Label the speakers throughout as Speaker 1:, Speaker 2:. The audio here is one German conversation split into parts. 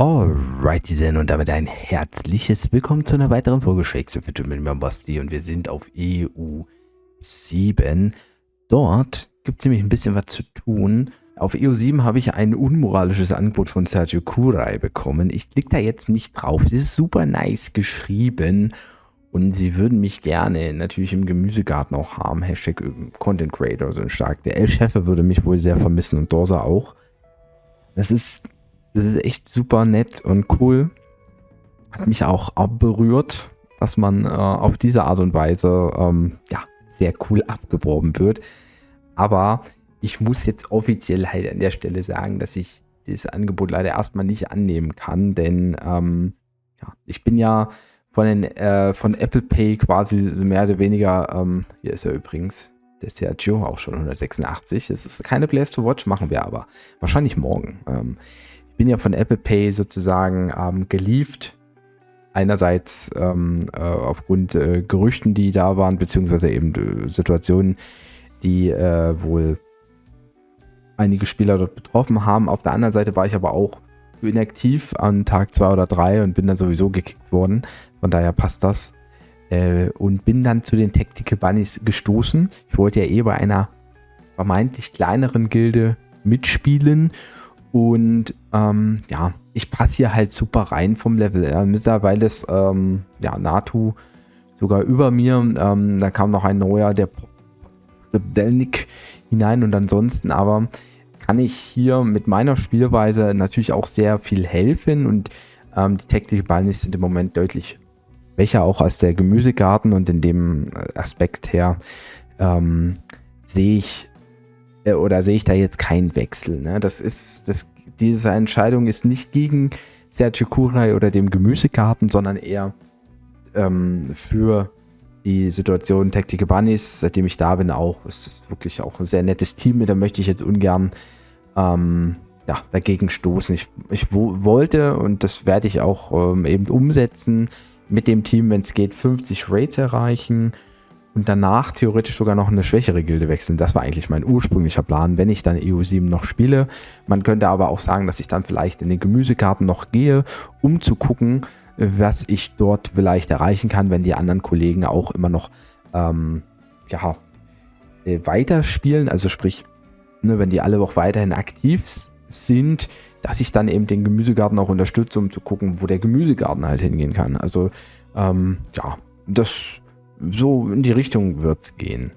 Speaker 1: Alrighty then und damit ein herzliches Willkommen zu einer weiteren Folge Shakes of It mit mir Basti und wir sind auf EU7. Dort gibt es nämlich ein bisschen was zu tun. Auf EU7 habe ich ein unmoralisches Angebot von Sergio Kurai bekommen. Ich klicke da jetzt nicht drauf. Es ist super nice geschrieben und sie würden mich gerne natürlich im Gemüsegarten auch haben. Hashtag Content Creator so stark. Der El-Chefe würde mich wohl sehr vermissen und Dorsa auch. Das ist echt super nett und cool. Hat mich auch berührt, dass man auf diese Art und Weise sehr cool abgeworben wird. Aber ich muss jetzt offiziell halt an der Stelle sagen, dass ich das Angebot leider erstmal nicht annehmen kann, denn ich bin ja von Apple Pay quasi mehr oder weniger, hier ist er übrigens, der Sergio, auch schon 186. Es ist keine Place to Watch, machen wir aber wahrscheinlich morgen. Ich bin ja von Apple Pay sozusagen gelieft. Einerseits aufgrund Gerüchten, die da waren, beziehungsweise eben Situationen, die wohl einige Spieler dort betroffen haben. Auf der anderen Seite war ich aber auch inaktiv an Tag 2 oder 3 und bin dann sowieso gekickt worden. Von daher passt das. Und bin dann zu den Tactical Bunnies gestoßen. Ich wollte ja bei einer vermeintlich kleineren Gilde mitspielen. Und ich passe hier halt super rein vom Level. Mittlerweile ist Natu sogar über mir. Da kam noch ein neuer, der Delnik hinein. Und ansonsten aber kann ich hier mit meiner Spielweise natürlich auch sehr viel helfen. Und die Tactical Bunnies sind im Moment deutlich schwächer, auch als der Gemüsegarten. Und in dem Aspekt her sehe ich da jetzt keinen Wechsel. Ne? Diese Entscheidung ist nicht gegen Sergio Kurai oder dem Gemüsegarten, sondern eher für die Situation Tactical Bunnies. Seitdem ich da bin auch, ist das wirklich auch ein sehr nettes Team. Da möchte ich jetzt ungern dagegen stoßen. Ich wollte, und das werde ich auch eben umsetzen, mit dem Team, wenn es geht, 50 Raids erreichen und danach theoretisch sogar noch eine schwächere Gilde wechseln. Das war eigentlich mein ursprünglicher Plan, wenn ich dann EU7 noch spiele. Man könnte aber auch sagen, dass ich dann vielleicht in den Gemüsegarten noch gehe, um zu gucken, was ich dort vielleicht erreichen kann, wenn die anderen Kollegen auch immer noch weiterspielen. Also sprich, wenn die alle auch weiterhin aktiv sind, dass ich dann eben den Gemüsegarten auch unterstütze, um zu gucken, wo der Gemüsegarten halt hingehen kann. Also so in die Richtung wird es gehen.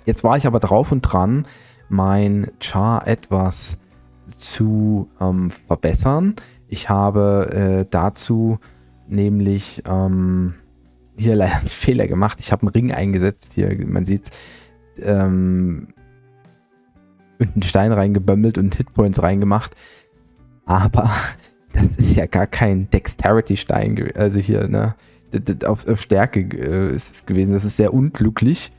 Speaker 1: Jetzt war ich aber drauf und dran, mein Char etwas zu verbessern. Ich habe dazu nämlich hier leider einen Fehler gemacht. Ich habe einen Ring eingesetzt. Hier, man sieht es. Und einen Stein reingebömmelt und Hitpoints reingemacht. Aber das ist ja gar kein Dexterity-Stein. Also hier, ne? Auf Stärke ist es gewesen. Das ist sehr unglücklich.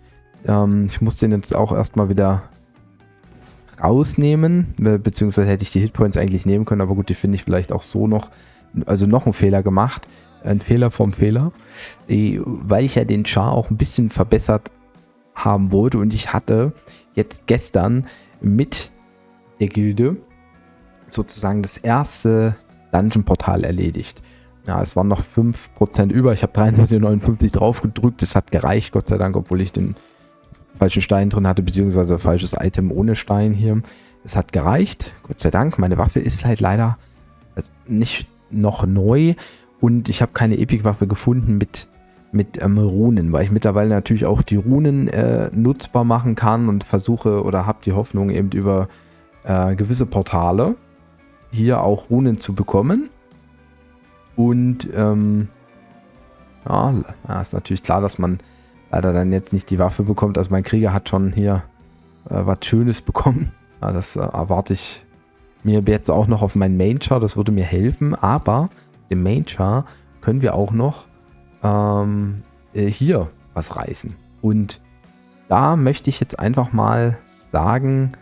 Speaker 1: Ich muss den jetzt auch erstmal wieder rausnehmen. Beziehungsweise hätte ich die Hitpoints eigentlich nehmen können. Aber gut, die finde ich vielleicht auch so noch. Also noch einen Fehler gemacht. Ein Fehler vom Fehler. Weil ich ja den Char auch ein bisschen verbessert haben wollte. Und ich hatte jetzt gestern mit der Gilde sozusagen das erste Dungeon-Portal erledigt. Ja, es waren noch 5% über. Ich habe 23,59 drauf gedrückt. Es hat gereicht, Gott sei Dank, obwohl ich den falschen Stein drin hatte, beziehungsweise falsches Item ohne Stein hier. Es hat gereicht, Gott sei Dank. Meine Waffe ist halt leider nicht noch neu und ich habe keine Epic-Waffe gefunden mit Runen, weil ich mittlerweile natürlich auch die Runen nutzbar machen kann und versuche oder habe die Hoffnung eben über gewisse Portale hier auch Runen zu bekommen. Und ist natürlich klar, dass man leider dann jetzt nicht die Waffe bekommt. Also mein Krieger hat schon hier was Schönes bekommen. Ja, das erwarte ich mir jetzt auch noch auf meinen Main-Char. Das würde mir helfen. Aber im Main-Char können wir auch noch hier was reißen. Und da möchte ich jetzt einfach mal sagen,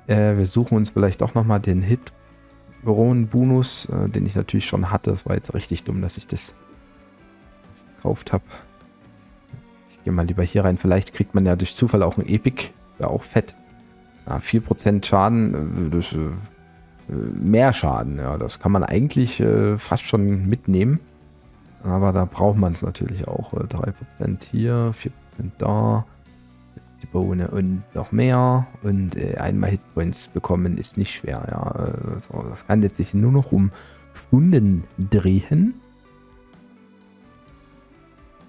Speaker 1: wir suchen uns vielleicht doch nochmal den Hit-Bonus, den ich natürlich schon hatte. Das war jetzt richtig dumm, dass ich das gekauft habe. Ich gehe mal lieber hier rein. Vielleicht kriegt man ja durch Zufall auch ein Epic. Wäre auch fett. Ja, 4% Schaden. Das mehr Schaden. Ja, das kann man eigentlich fast schon mitnehmen. Aber da braucht man es natürlich auch. 3% hier, 4% da. Die Bohne und noch mehr. Und einmal Hitpoints bekommen ist nicht schwer. Ja, so, das kann jetzt sich nur noch um Stunden drehen.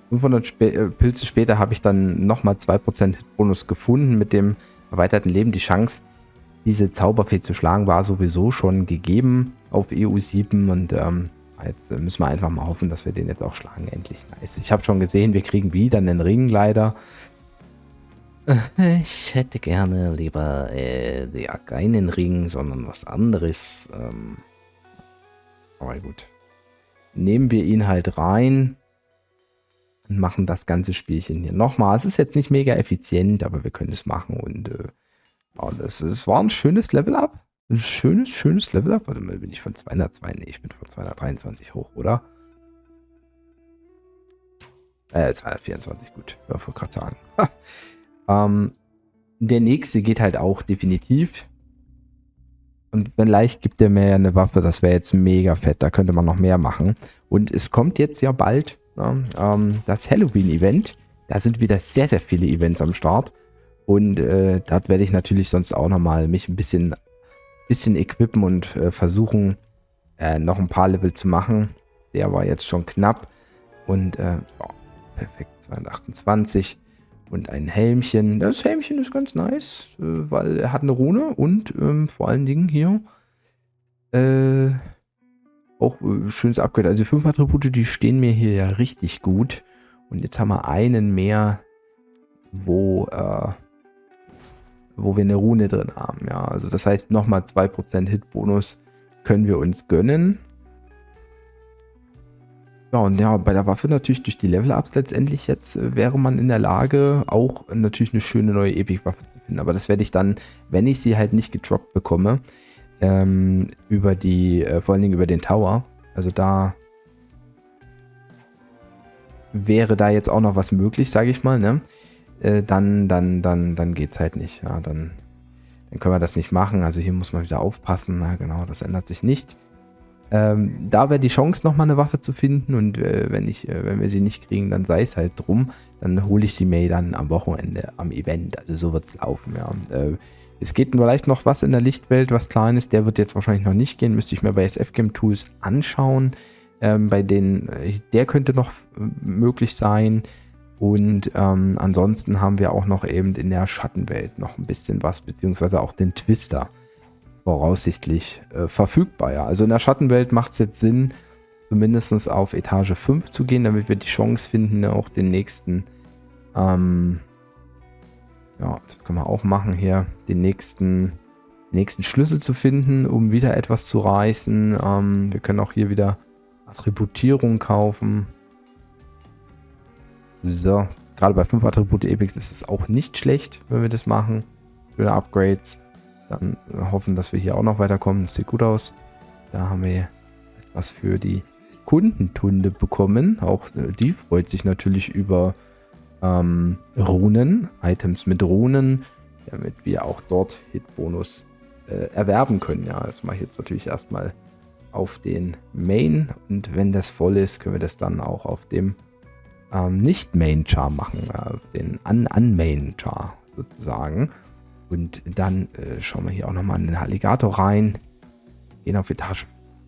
Speaker 1: 500 Pilze später habe ich dann nochmal 2% Hitbonus gefunden. Mit dem erweiterten Leben die Chance, diese Zauberfee zu schlagen, war sowieso schon gegeben auf EU7. Und jetzt müssen wir einfach mal hoffen, dass wir den jetzt auch schlagen. Endlich nice. Ich habe schon gesehen, wir kriegen wieder einen Ring leider. Ich hätte gerne lieber ja, keinen Ring, sondern was anderes. Aber gut. Nehmen wir ihn halt rein und machen das ganze Spielchen hier nochmal. Es ist jetzt nicht mega effizient, aber wir können es machen. Und ja, es war ein schönes Level-Up. Ein schönes Level-Up. Warte mal, bin ich von 202? Nee, ich bin von 223 hoch, oder? 224, gut. Ja, wollte gerade sagen. Der nächste geht halt auch definitiv. Und vielleicht gibt er mir ja eine Waffe, das wäre jetzt mega fett. Da könnte man noch mehr machen. Und es kommt jetzt ja bald das Halloween-Event. Da sind wieder sehr, sehr viele Events am Start. Und dort werde ich natürlich sonst auch nochmal mich ein bisschen equippen und versuchen, noch ein paar Level zu machen. Der war jetzt schon knapp. Und perfekt, 228. Und ein Helmchen. Das Helmchen ist ganz nice, weil er hat eine Rune und vor allen Dingen hier auch schönes Upgrade. Also die 5 Attribute, die stehen mir hier ja richtig gut. Und jetzt haben wir einen mehr, wo wir eine Rune drin haben. Ja, also das heißt nochmal 2% Hit-Bonus können wir uns gönnen. Ja, und ja, bei der Waffe natürlich durch die Level-Ups letztendlich jetzt wäre man in der Lage, auch natürlich eine schöne neue Epic-Waffe zu finden. Aber das werde ich dann, wenn ich sie halt nicht gedroppt bekomme, über die, vor allen Dingen über den Tower. Also da wäre da jetzt auch noch was möglich, sage ich mal, ne? Dann geht's halt nicht. Ja, dann können wir das nicht machen. Also hier muss man wieder aufpassen. Na genau, das ändert sich nicht. Da wäre die Chance, nochmal eine Waffe zu finden. Und wenn wir sie nicht kriegen, dann sei es halt drum. Dann hole ich sie mir dann am Wochenende am Event. Also so wird es laufen, ja. Es geht vielleicht noch was in der Lichtwelt, was Kleines. Der wird jetzt wahrscheinlich noch nicht gehen. Müsste ich mir bei SF Game Tools anschauen. Bei denen, der könnte noch möglich sein. Und ansonsten haben wir auch noch eben in der Schattenwelt noch ein bisschen was, beziehungsweise auch den Twister voraussichtlich verfügbar. Ja. Also in der Schattenwelt macht es jetzt Sinn, zumindest auf Etage 5 zu gehen, damit wir die Chance finden, auch den nächsten, ja, das können wir auch machen hier, den nächsten Schlüssel zu finden, um wieder etwas zu reißen. Wir können auch hier wieder Attributierung kaufen. So, gerade bei 5 Attribute Epics ist es auch nicht schlecht, wenn wir das machen. Schöne Upgrades. Dann hoffen, dass wir hier auch noch weiterkommen. Das sieht gut aus. Da haben wir etwas für die Kundentunde bekommen. Auch die freut sich natürlich über Runen, Items mit Runen, damit wir auch dort Hitbonus erwerben können. Ja, das mache ich jetzt natürlich erstmal auf den Main. Und wenn das voll ist, können wir das dann auch auf dem Nicht-Main-Char machen. Den Unmain-Char sozusagen. Und dann schauen wir hier auch nochmal in den Alligator rein. Gehen auf Etage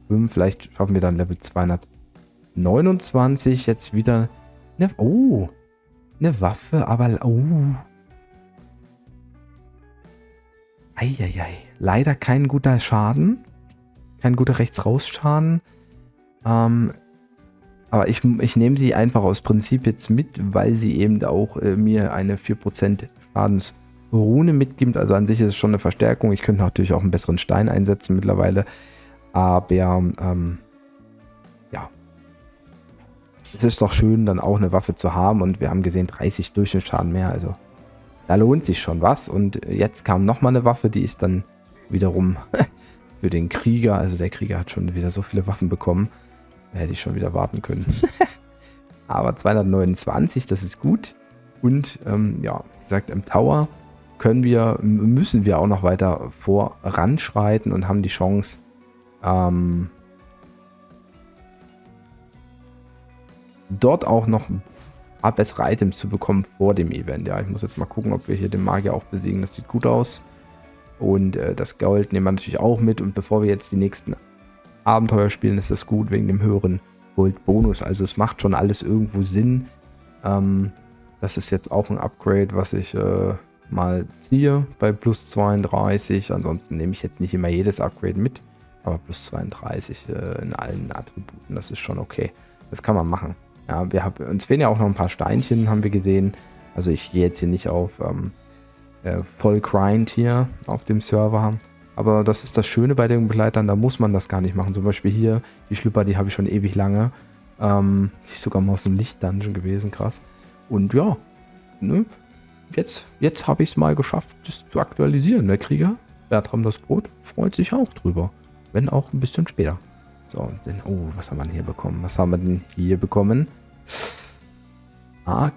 Speaker 1: 5. Vielleicht schaffen wir dann Level 229. Jetzt wieder eine Waffe, aber Eieiei. Leider kein guter Schaden. Kein guter Rechts-Raus-Schaden. Aber ich nehme sie einfach aus Prinzip jetzt mit, weil sie eben auch mir eine 4% Schadensrune mitgibt. Also an sich ist es schon eine Verstärkung. Ich könnte natürlich auch einen besseren Stein einsetzen mittlerweile. Aber ja, es ist doch schön, dann auch eine Waffe zu haben. Und wir haben gesehen, 30 Durchschnittsschaden mehr. Also da lohnt sich schon was. Und jetzt kam nochmal eine Waffe, die ist dann wiederum für den Krieger. Also der Krieger hat schon wieder so viele Waffen bekommen. Da hätte ich schon wieder warten können. Aber 229, das ist gut. Und ja, wie gesagt, im Tower müssen wir auch noch weiter voranschreiten und haben die Chance, dort auch noch ein paar bessere Items zu bekommen vor dem Event. Ja, ich muss jetzt mal gucken, ob wir hier den Magier auch besiegen. Das sieht gut aus. Und das Gold nehmen wir natürlich auch mit. Und bevor wir jetzt die nächsten Abenteuer spielen, ist das gut wegen dem höheren Gold-Bonus. Also es macht schon alles irgendwo Sinn. Das ist jetzt auch ein Upgrade, was ich mal ziehe bei plus 32. Ansonsten nehme ich jetzt nicht immer jedes Upgrade mit. Aber plus 32 in allen Attributen, das ist schon okay. Das kann man machen. Ja, uns fehlen ja auch noch ein paar Steinchen, haben wir gesehen. Also ich gehe jetzt hier nicht auf voll Grind hier auf dem Server. Aber das ist das Schöne bei den Begleitern, da muss man das gar nicht machen. Zum Beispiel hier, die Schlüpper, die habe ich schon ewig lange. Die ist sogar mal aus dem Licht-Dungeon gewesen, krass. Und ja, ne, jetzt habe ich es mal geschafft, das zu aktualisieren. Der Krieger, Bertram das Brot, freut sich auch drüber. Wenn auch ein bisschen später. So, was haben wir denn hier bekommen? Was haben wir denn hier bekommen?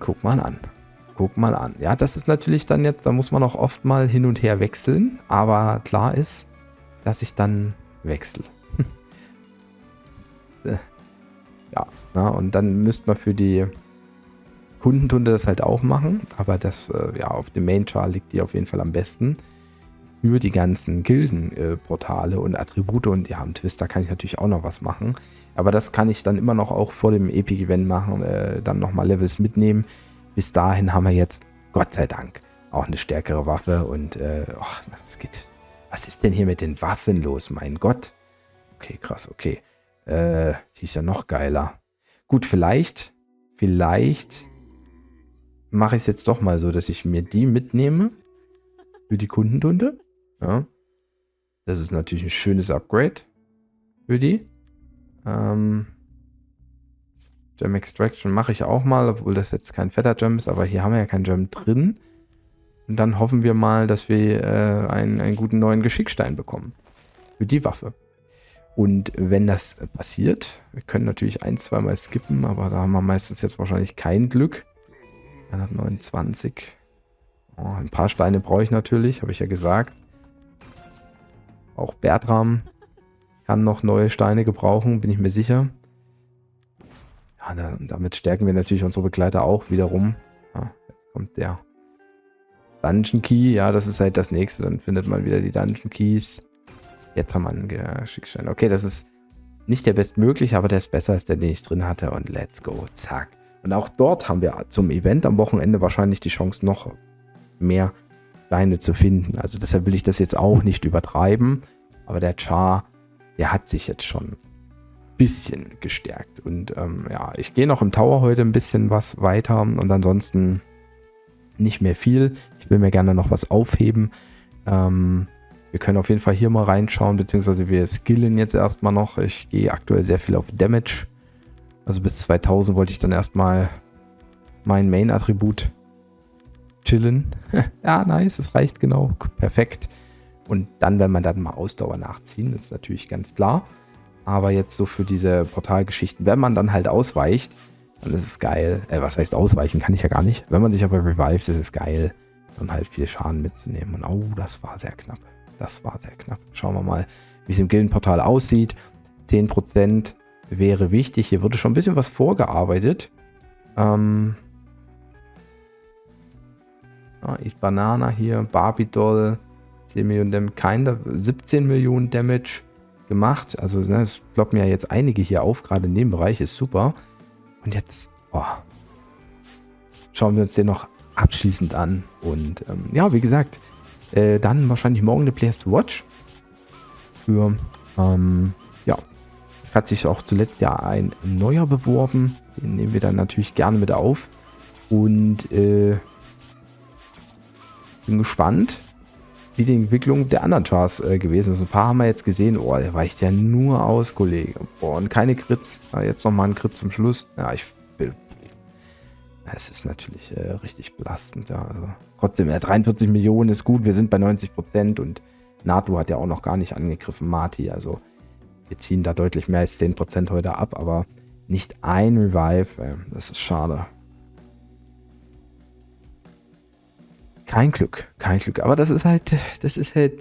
Speaker 1: Guck mal an. Guck mal an. Ja, das ist natürlich dann jetzt, da muss man auch oft mal hin und her wechseln. Aber klar ist, dass ich dann wechsle. Ja, und dann müsste man für die Kundentunde das halt auch machen. Aber das, auf dem Main-Char liegt die auf jeden Fall am besten. Für die ganzen Gildenportale und Attribute und ja, im Twister kann ich natürlich auch noch was machen. Aber das kann ich dann immer noch auch vor dem Epic-Event machen, dann nochmal Levels mitnehmen. Bis dahin haben wir jetzt, Gott sei Dank, auch eine stärkere Waffe und das geht. Was ist denn hier mit den Waffen los? Mein Gott. Okay, krass, okay. Die ist ja noch geiler. Gut, vielleicht mache ich es jetzt doch mal so, dass ich mir die mitnehme für die Kundentunde. Ja. Das ist natürlich ein schönes Upgrade für die. Gem Extraction mache ich auch mal, obwohl das jetzt kein fetter Gem ist, aber hier haben wir ja kein Gem drin. Und dann hoffen wir mal, dass wir einen guten neuen Geschickstein bekommen. Für die Waffe. Und wenn das passiert, wir können natürlich 1-2 Mal skippen, aber da haben wir meistens jetzt wahrscheinlich kein Glück. 129. Ein paar Steine brauche ich natürlich, habe ich ja gesagt. Auch Bertram kann noch neue Steine gebrauchen, bin ich mir sicher. Ja, damit stärken wir natürlich unsere Begleiter auch wiederum. Ja, jetzt kommt der Dungeon Key. Ja, das ist halt das nächste. Dann findet man wieder die Dungeon Keys. Jetzt haben wir einen Geschickstein. Okay, das ist nicht der bestmögliche, aber der ist besser als der, den ich drin hatte. Und let's go. Zack. Und auch dort haben wir zum Event am Wochenende wahrscheinlich die Chance, noch mehr Steine zu finden. Also deshalb will ich das jetzt auch nicht übertreiben. Aber der Char, der hat sich jetzt schon ein bisschen gestärkt. Und ich gehe noch im Tower heute ein bisschen was weiter und ansonsten nicht mehr viel. Ich will mir gerne noch was aufheben. Wir können auf jeden Fall hier mal reinschauen, beziehungsweise wir skillen jetzt erstmal noch. Ich gehe aktuell sehr viel auf Damage. Also bis 2000 wollte ich dann erstmal mein Main-Attribut chillen. Ja, nice, es reicht genau. Perfekt. Und dann, wenn man dann mal Ausdauer nachziehen, das ist natürlich ganz klar. Aber jetzt so für diese Portalgeschichten, wenn man dann halt ausweicht, dann ist es geil. Was heißt ausweichen? Kann ich ja gar nicht. Wenn man sich aber revives, ist es geil, dann halt viel Schaden mitzunehmen. Und das war sehr knapp. Das war sehr knapp. Schauen wir mal, wie es im Gildenportal aussieht. 10% wäre wichtig. Hier wurde schon ein bisschen was vorgearbeitet. Ich Banana hier, Barbie Doll, 10 Millionen Damage, 17 Millionen Damage gemacht. Also es ploppen ja jetzt einige hier auf, gerade in dem Bereich, ist super. Und jetzt schauen wir uns den noch abschließend an. Und wie gesagt, dann wahrscheinlich morgen eine Players to Watch. Für, es hat sich auch zuletzt ja ein neuer beworben. Den nehmen wir dann natürlich gerne mit auf. Und bin gespannt, wie die Entwicklung der anderen Chars gewesen ist. Ein paar haben wir jetzt gesehen. Der weicht ja nur aus, Kollege. Und keine Crits. Jetzt nochmal ein Crit zum Schluss. Ja, es ist natürlich richtig belastend. Ja. Also, trotzdem, 43 Millionen ist gut. Wir sind bei 90% und NATO hat ja auch noch gar nicht angegriffen. Marty, also wir ziehen da deutlich mehr als 10% heute ab, aber nicht ein Revive. Das ist schade. Kein Glück. Aber das ist halt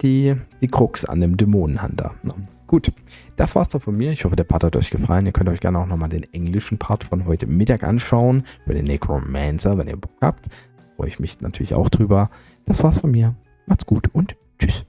Speaker 1: die Krux an dem Dämonenhunter. Na, gut, das war's dann von mir. Ich hoffe, der Part hat euch gefallen. Ihr könnt euch gerne auch nochmal den englischen Part von heute Mittag anschauen. Über den Necromancer, wenn ihr Bock habt. Freue ich mich natürlich auch drüber. Das war's von mir. Macht's gut und tschüss.